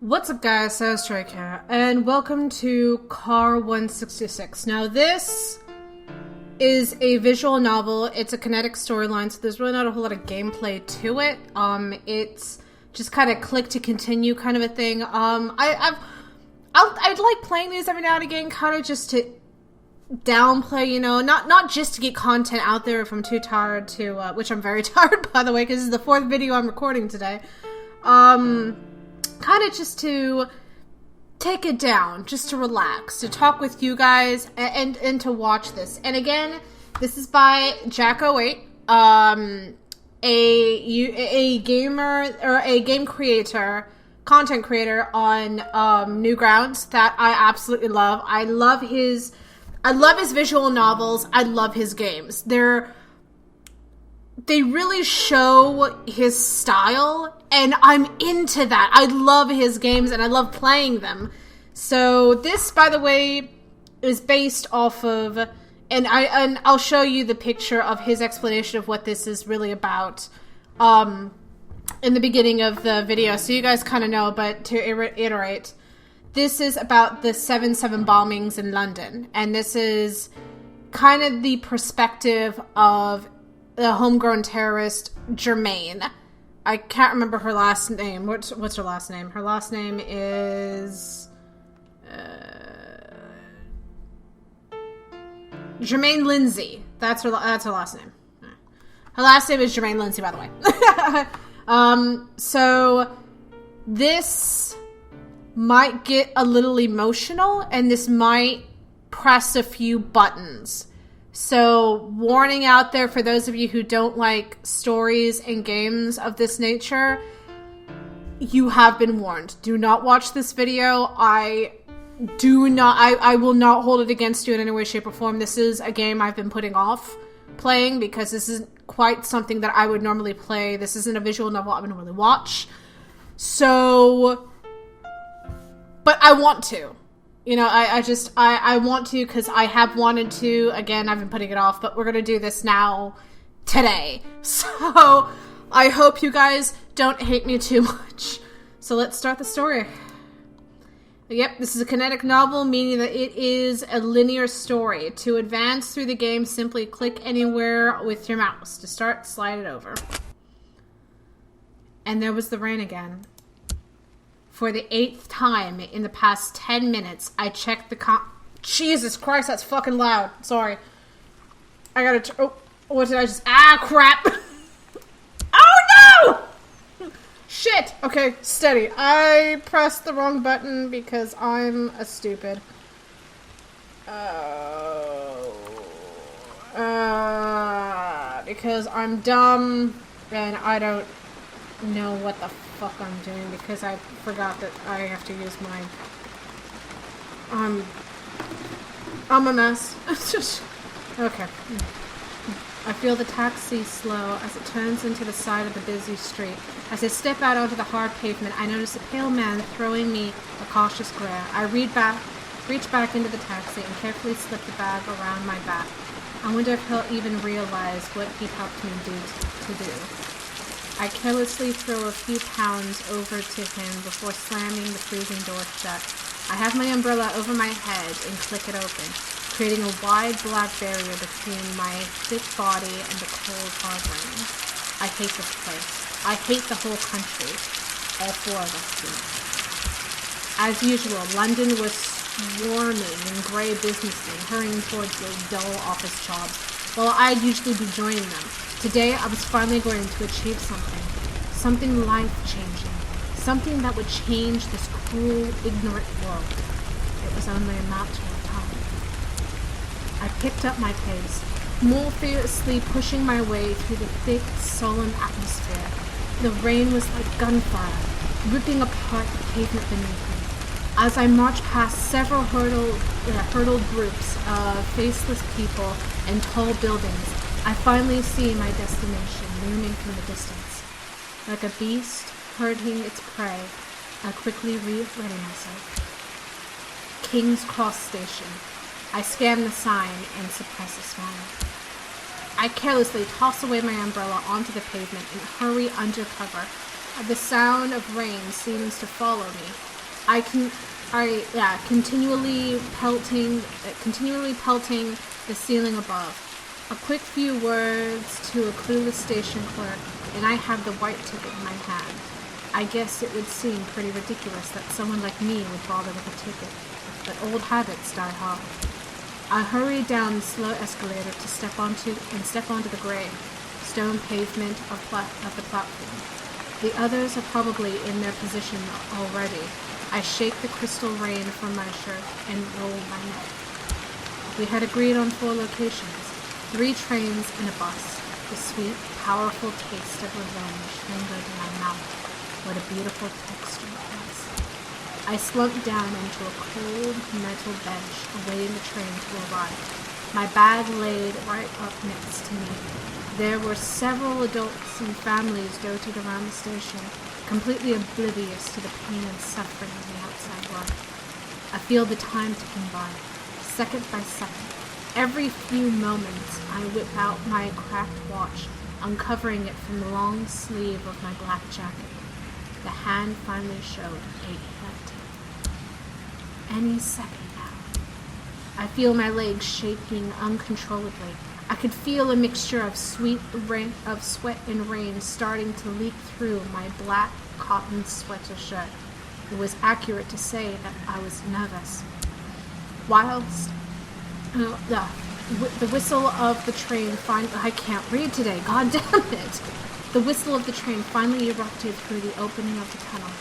What's up guys, Sarus here, and welcome to Car 166. Now this is a visual novel. It's a kinetic storyline, so there's really not a whole lot of gameplay to it. It's just kind of click to continue kind of a thing. I'd like playing these every now and again, kind of just to downplay, you know, not just to get content out there if I'm too tired to, which I'm very tired by the way, because this is the 4th video I'm recording today. Kind of just to take it down, just to relax, to talk with you guys, and to watch this. And again, this is by Jack08, a gamer, or a game creator, content creator on Newgrounds that I absolutely love. I love his visual novels. I love his games. They really show his style, and I'm into that. I love his games, and I love playing them. So this, by the way, is based off of, and I'll show you the picture of his explanation of what this is really about in the beginning of the video, so you guys kind of know, but to reiterate, this is about the 7/7 bombings in London, and this is kind of the perspective of the homegrown terrorist Germaine. I can't remember her last name. What's her last name? Her last name is Germaine Lindsay. That's her last name. Her last name is Germaine Lindsay, by the way. So this might get a little emotional, and this might press a few buttons. So, warning out there for those of you who don't like stories and games of this nature, you have been warned. Do not watch this video. I will not hold it against you in any way, shape, or form. This is a game I've been putting off playing because this isn't quite something that I would normally play. This isn't a visual novel I would normally watch. So, but I want to. You know, I want to, because I have wanted to. Again, I've been putting it off, but we're going to do this now, today. So, I hope you guys don't hate me too much. So, let's start the story. Yep, this is a kinetic novel, meaning that it is a linear story. To advance through the game, simply click anywhere with your mouse. To start, slide it over. And there was the rain again. For the 8th time in the past 10 minutes, I checked the Jesus Christ, that's fucking loud. Sorry. I gotta... Oh, what did I just... Ah, crap! Oh, no! Shit! Okay, steady. I pressed the wrong button because I'm a stupid. Because I'm dumb, and I don't know what the fuck I'm doing because I forgot that I have to use my I'm a mess. Okay. I feel the taxi slow as it turns into the side of the busy street. As I step out onto the hard pavement, I notice a pale man throwing me a cautious glare. I reach back into the taxi and carefully slip the bag around my back. I wonder if he'll even realize what he helped me to do. I carelessly throw a few pounds over to him before slamming the freezing door shut. I have my umbrella over my head and click it open, creating a wide black barrier between my thick body and the cold hard rain. I hate this place. I hate the whole country. All 4 of us do. As usual, London was swarming in grey businessmen hurrying towards their dull office jobs, while I'd usually be joining them. Today, I was finally going to achieve something life-changing, something that would change this cruel, ignorant world. It was only a matter of time. I picked up my pace, more fiercely pushing my way through the thick, solemn atmosphere. The rain was like gunfire, ripping apart the pavement beneath me. As I marched past several hurdled groups of faceless people and tall buildings, I finally see my destination looming from the distance. Like a beast herding its prey, I quickly ready myself. King's Cross Station. I scan the sign and suppress a smile. I carelessly toss away my umbrella onto the pavement and hurry under cover, The sound of rain seems to follow me. Continually pelting the ceiling above. A quick few words to a clueless station clerk, and I have the white ticket in my hand. I guess it would seem pretty ridiculous that someone like me would bother with a ticket, but old habits die hard. I hurry down the slow escalator to step onto the gray stone pavement of the platform. The others are probably in their position already. I shake the crystal rain from my shirt and roll my neck. We had agreed on 4 locations, 3 trains and a bus. The sweet, powerful taste of revenge lingered in my mouth. What a beautiful texture it was. I slumped down into a cold metal bench, awaiting the train to arrive. My bag laid right up next to me. There were several adults and families dotted around the station, completely oblivious to the pain and suffering of the outside world. I feel the time ticking by, second by second. Every few moments, I whip out my cracked watch, uncovering it from the long sleeve of my black jacket. The hand finally showed 8:13. Any second now. I feel my legs shaking uncontrollably. I could feel a mixture of sweat and rain starting to leak through my black cotton sweater shirt. It was accurate to say that I was nervous. Whilst the whistle of the train I can't read today, god damn it! The whistle of the train finally erupted through the opening of the tunnel.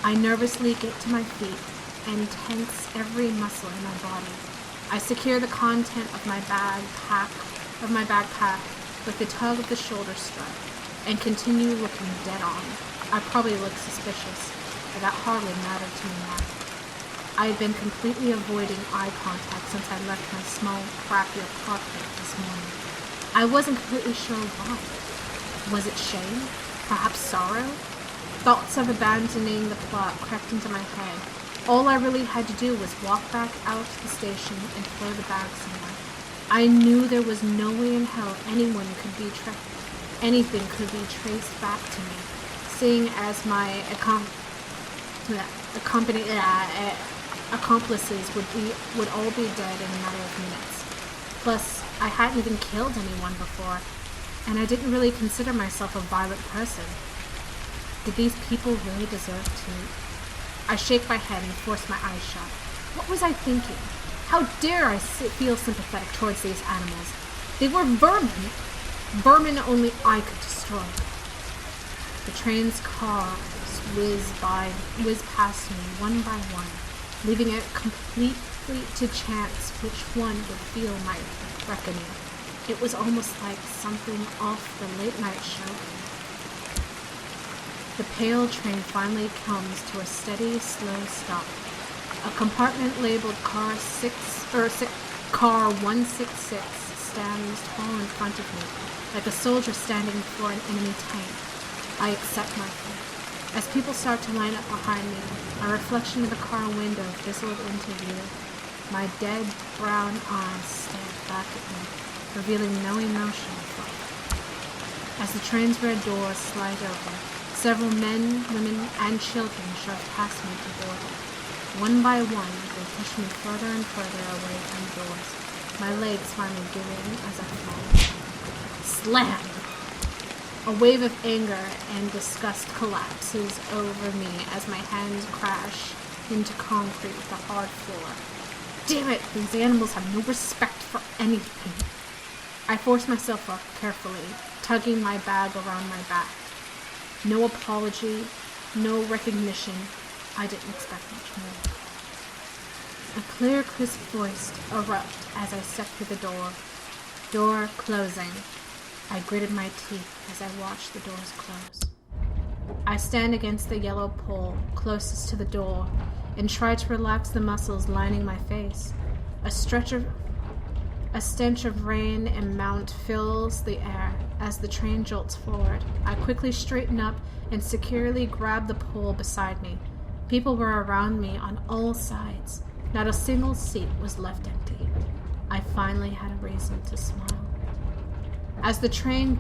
I nervously get to my feet and tense every muscle in my body. I secure the content of my backpack with the tug of the shoulder strap and continue looking dead on. I probably look suspicious, but that hardly mattered to me now. I had been completely avoiding eye contact since I left my small, crappy apartment this morning. I wasn't completely sure why. Was it shame? Perhaps sorrow? Thoughts of abandoning the plot crept into my head. All I really had to do was walk back out to the station and throw the bag somewhere. I knew there was no way in hell anything could be traced back to me, seeing as my accomplices would all be dead in a matter of minutes. Plus, I hadn't even killed anyone before, and I didn't really consider myself a violent person. Did these people really deserve to? I shake my head and force my eyes shut. What was I thinking? How dare I feel sympathetic towards these animals? They were vermin. Vermin only I could destroy. The train's cars whiz past me one by one, leaving it completely to chance which one would feel my reckoning. It was almost like something off the late night show. The pale train finally comes to a steady, slow stop. A compartment labeled car 166 stands tall in front of me, like a soldier standing before an enemy tank. I accept my fate. As people start to line up behind me, a reflection of the car window fizzled into view. My dead brown eyes stared back at me, revealing no emotion or thought. As the train's red doors slide open, several men, women, and children shoved past me to board it. One by one, they pushed me further and further away from the doors. My legs finally give in as I fall. Slam! A wave of anger and disgust collapses over me as my hands crash into concrete with the hard floor. Damn it! These animals have no respect for anything. I force myself up carefully, tugging my bag around my back. No apology, no recognition. I didn't expect much more. A clear, crisp voice erupted as I stepped through the door. Door closing. I gritted my teeth as I watched the doors close. I stand against the yellow pole closest to the door and try to relax the muscles lining my face. A stench of rain and mount fills the air as the train jolts forward. I quickly straighten up and securely grab the pole beside me. People were around me on all sides. Not a single seat was left empty. I finally had a reason to smile. As the train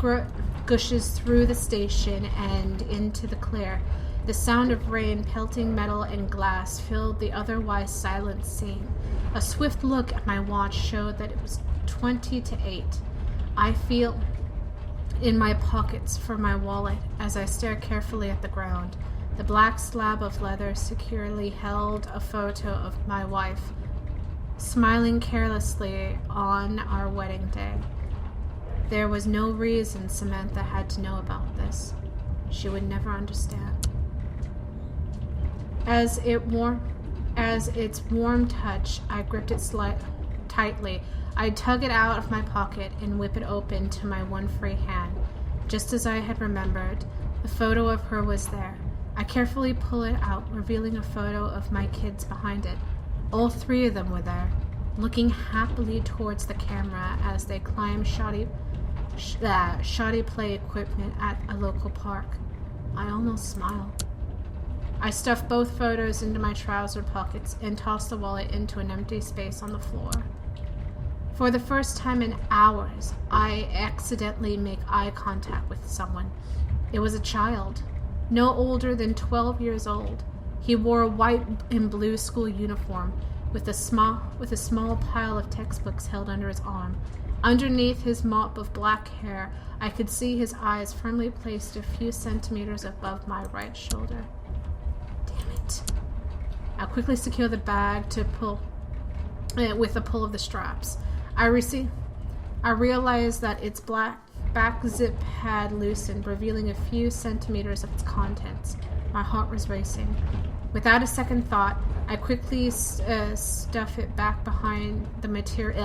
gushes through the station and into the clear. The sound of rain pelting metal and glass filled the otherwise silent scene. A swift look at my watch showed that it was 20 to 8. I feel in my pockets for my wallet as I stare carefully at the ground. The black slab of leather securely held a photo of my wife, smiling carelessly on our wedding day. There was no reason Samantha had to know about this. She would never understand. As its warm touch, I gripped it tightly. I tug it out of my pocket and whip it open to my one free hand. Just as I had remembered, the photo of her was there. I carefully pull it out, revealing a photo of my kids behind it. All 3 of them were there, looking happily towards the camera as they climbed shoddy play equipment at a local park. I almost smiled. I stuffed both photos into my trouser pockets and tossed the wallet into an empty space on the floor. For the first time in hours, I accidentally make eye contact with someone. It was a child, no older than 12 years old. He wore a white and blue school uniform with a small pile of textbooks held under his arm. Underneath his mop of black hair, I could see his eyes firmly placed a few centimeters above my right shoulder. Damn it. I quickly secure the bag to pull with a pull of the straps. I realized that its back zip had loosened, revealing a few centimeters of its contents. My heart was racing. Without a second thought, I quickly stuffed it back behind the material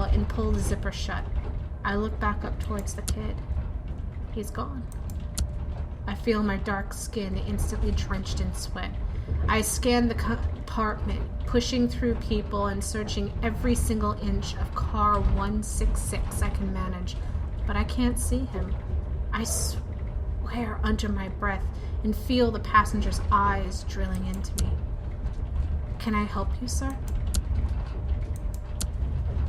and pulled the zipper shut. I looked back up towards the kid. He's gone. I feel my dark skin instantly drenched in sweat. I scanned the compartment, pushing through people and searching every single inch of car 166 I can manage, but I can't see him. I swear under my breath and feel the passenger's eyes drilling into me. Can I help you, sir?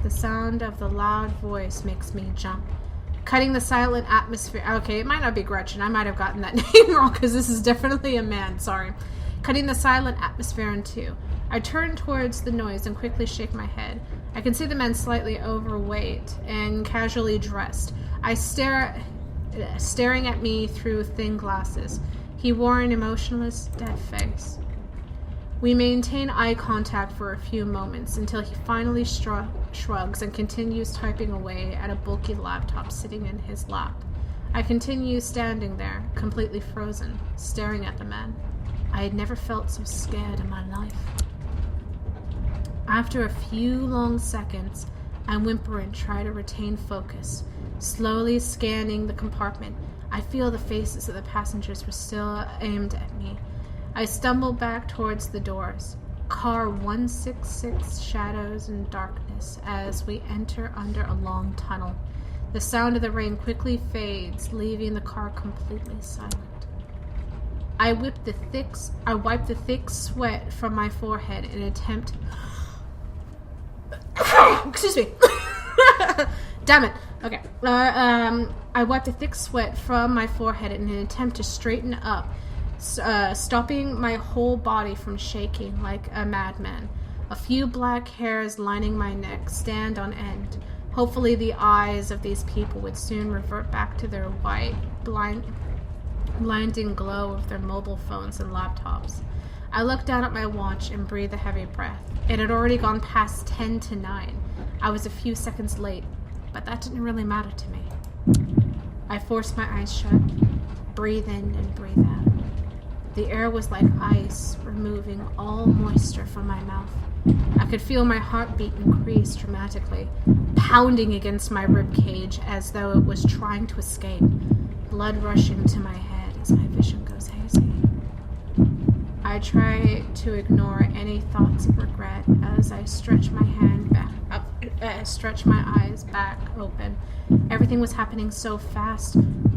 The sound of the loud voice makes me jump. Cutting the silent atmosphere. Okay, it might not be Gretchen. I might have gotten that name wrong because this is definitely a man. Sorry. Cutting the silent atmosphere in two. I turn towards the noise and quickly shake my head. I can see the man slightly overweight and casually dressed. Staring at me through thin glasses. He wore an emotionless, dead face. We maintain eye contact for a few moments until he finally shrugs and continues typing away at a bulky laptop sitting in his lap. I continue standing there, completely frozen, staring at the man. I had never felt so scared in my life. After a few long seconds, I whimper and try to retain focus. Slowly scanning the compartment, I feel the faces of the passengers were still aimed at me. I stumble back towards the doors. Car 166 shadows in darkness as we enter under a long tunnel. The sound of the rain quickly fades, leaving the car completely silent. I wipe the thick sweat from my forehead in an attempt... Excuse me. Damn it. Okay. I wipe the thick sweat from my forehead in an attempt to straighten up, stopping my whole body from shaking like a madman. A few black hairs lining my neck stand on end. Hopefully the eyes of these people would soon revert back to their white, blinding glow of their mobile phones and laptops. I looked down at my watch and breathed a heavy breath. It had already gone past 10 to 9. I was a few seconds late, but that didn't really matter to me. I forced my eyes shut, breathe in and breathe out. The air was like ice, removing all moisture from my mouth. I could feel my heartbeat increase dramatically, pounding against my rib cage as though it was trying to escape, blood rushing to my head as my vision goes hazy. I try to ignore any thoughts of regret as I stretch my eyes back open. Everything was happening so fast,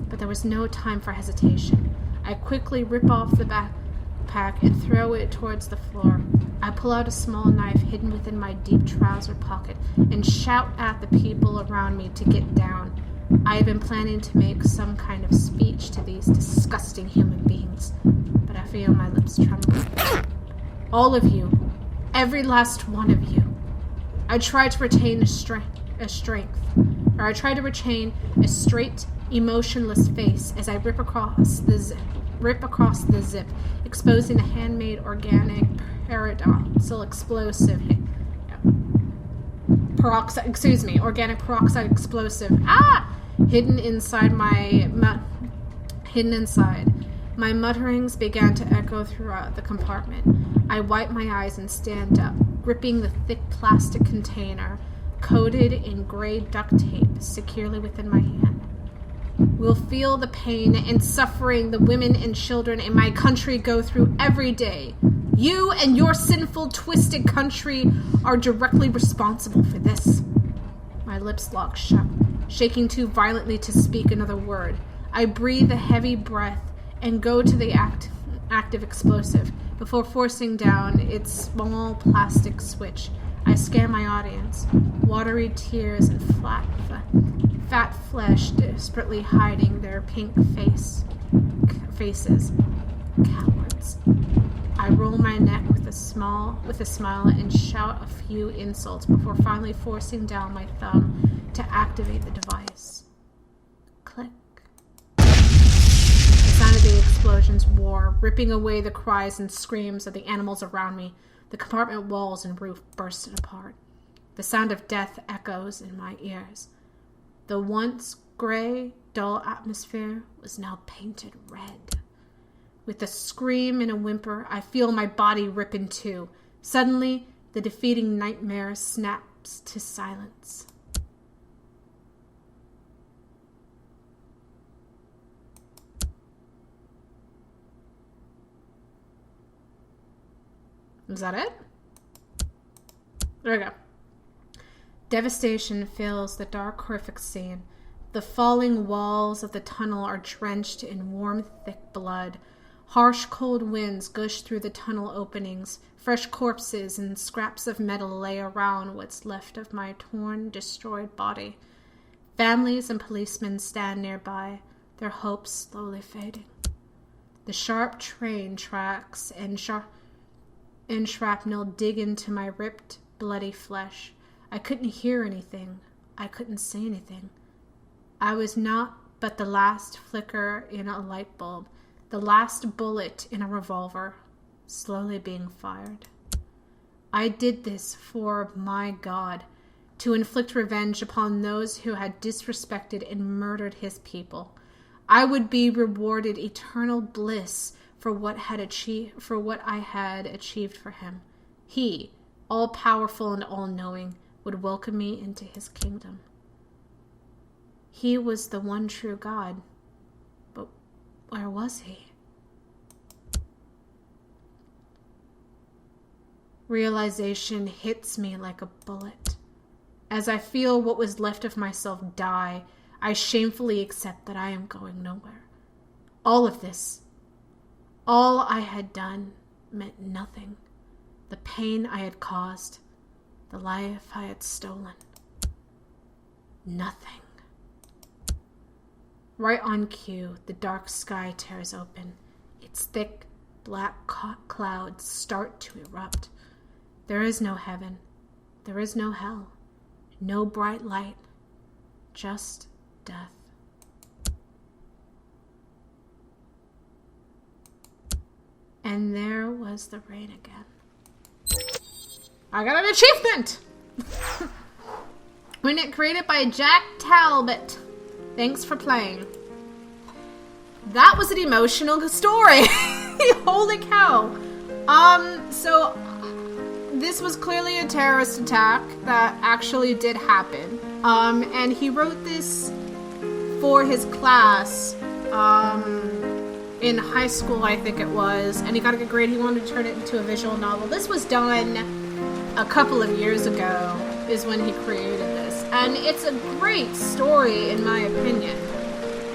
but there was no time for hesitation. I quickly rip off the backpack and throw it towards the floor. I pull out a small knife hidden within my deep trouser pocket and shout at the people around me to get down. I have been planning to make some kind of speech to these disgusting human beings, but I feel my lips tremble. All of you, every last one of you. I try to retain a strength. I try to retain a straight, emotionless face as I rip across the zip, exposing a handmade organic organic peroxide explosive. Hidden inside. My mutterings began to echo throughout the compartment. I wipe my eyes and stand up, gripping the thick plastic container coated in gray duct tape securely within my hand. Will feel the pain and suffering the women and children in my country go through every day. You and your sinful, twisted country are directly responsible for this. My lips lock shut, shaking too violently to speak another word. I breathe a heavy breath and go to the active explosive before forcing down its small plastic switch. I scan my audience, watery tears and fat flesh desperately hiding their pink faces. Cowards. I roll my neck with a smile and shout a few insults before finally forcing down my thumb to activate the device. Click. The sound of the explosions roar, ripping away the cries and screams of the animals around me. The compartment walls and roof bursted apart. The sound of death echoes in my ears. The once gray, dull atmosphere was now painted red. With a scream and a whimper, I feel my body rip in two. Suddenly, the defeating nightmare snaps to silence. Is that it? There we go. Devastation fills the dark, horrific scene. The falling walls of the tunnel are drenched in warm, thick blood. Harsh, cold winds gush through the tunnel openings. Fresh corpses and scraps of metal lay around what's left of my torn, destroyed body. Families and policemen stand nearby, their hopes slowly fading. The sharp train tracks and shrapnel dig into my ripped, bloody flesh. I couldn't hear anything. I couldn't see anything. I was not but the last flicker in a light bulb, the last bullet in a revolver, slowly being fired. I did this for my God, to inflict revenge upon those who had disrespected and murdered his people. I would be rewarded eternal bliss for what I had achieved for him. He, all-powerful and all-knowing, would welcome me into his kingdom. He was the one true God, but where was he? Realization hits me like a bullet. As I feel what was left of myself die, I shamefully accept that I am going nowhere. All of this, all I had done, meant nothing. The pain I had caused, the life I had stolen. Nothing. Right on cue, the dark sky tears open. Its thick, black clouds start to erupt. There is no heaven. There is no hell. No bright light. Just death. And there was the rain again. I got an achievement! Created by Jack Talbot. Thanks for playing. That was an emotional story. Holy cow. So this was clearly a terrorist attack that actually did happen. And he wrote this for his class, in high school, I think it was, and he got a good grade. He wanted to turn it into a visual novel. This was done a couple of years ago, is when he created this. And it's a great story, in my opinion.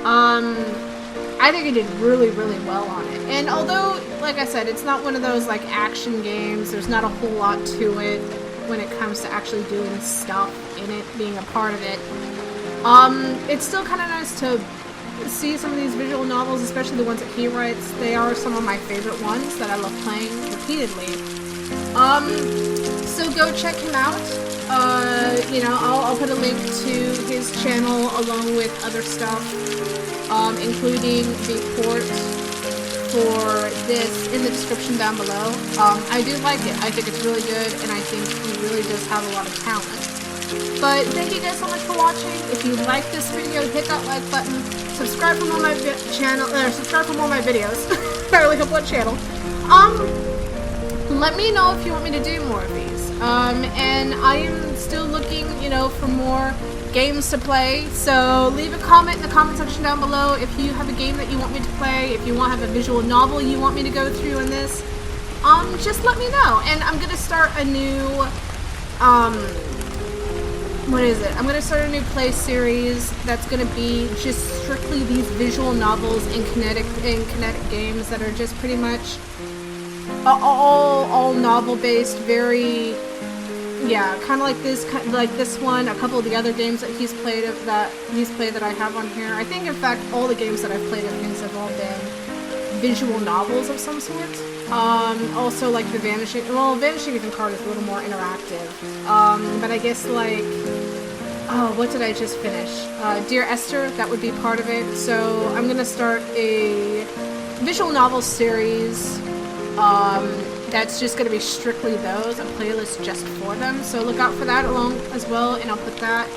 I think he did really, really well on it. And although, like I said, it's not one of those, like, action games, there's not a whole lot to it when it comes to actually doing stuff in it, being a part of it. It's still kind of nice to see some of these visual novels, especially the ones that he writes. They are some of my favorite ones that I love playing repeatedly. So go check him out. You know, I'll put a link to his channel along with other stuff, including the port for this in the description down below. I do like it. I think it's really good, and I think he really does have a lot of talent. But thank you guys so much for watching. If you like this video, hit that like button. Subscribe for more of my subscribe for more of my videos. I really hope that channel. Let me know if you want me to do more of these. And I am still looking, you know, for more games to play. So leave a comment in the comment section down below if you have a game that you want me to play. If you want to have a visual novel you want me to go through in this, just let me know. And I'm gonna start a new what is it? I'm gonna start a new play series that's gonna be just strictly these visual novels and kinetic games that are just pretty much all novel based. Very, yeah, kind of like this one. A couple of the other games that he's played that I have on here. I think in fact all the games that I've played of his have all been visual novels of some sort. Also like the Vanishing Ethan Card is a little more interactive. But I guess like, oh, what did I just finish? Dear Esther, that would be part of it. So I'm gonna start a visual novel series, that's just gonna be strictly those, a playlist just for them. So look out for that along as well, and I'll put that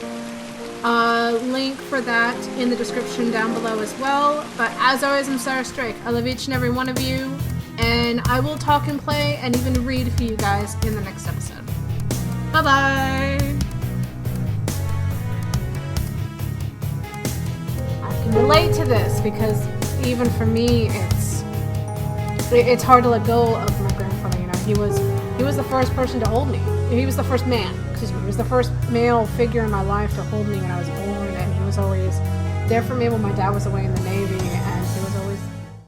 link for that in the description down below as well. But as always, I'm Sarus Drake. I love each and every one of you, and I will talk and play and even read for you guys in the next episode. Bye-bye! I can relate to this because even for me, it's hard to let go of my grandfather. You know, he was the first person to hold me. He was the first man. Excuse me. He was the first male figure in my life to hold me when I was born, and he was always there for me when my dad was away in the Navy.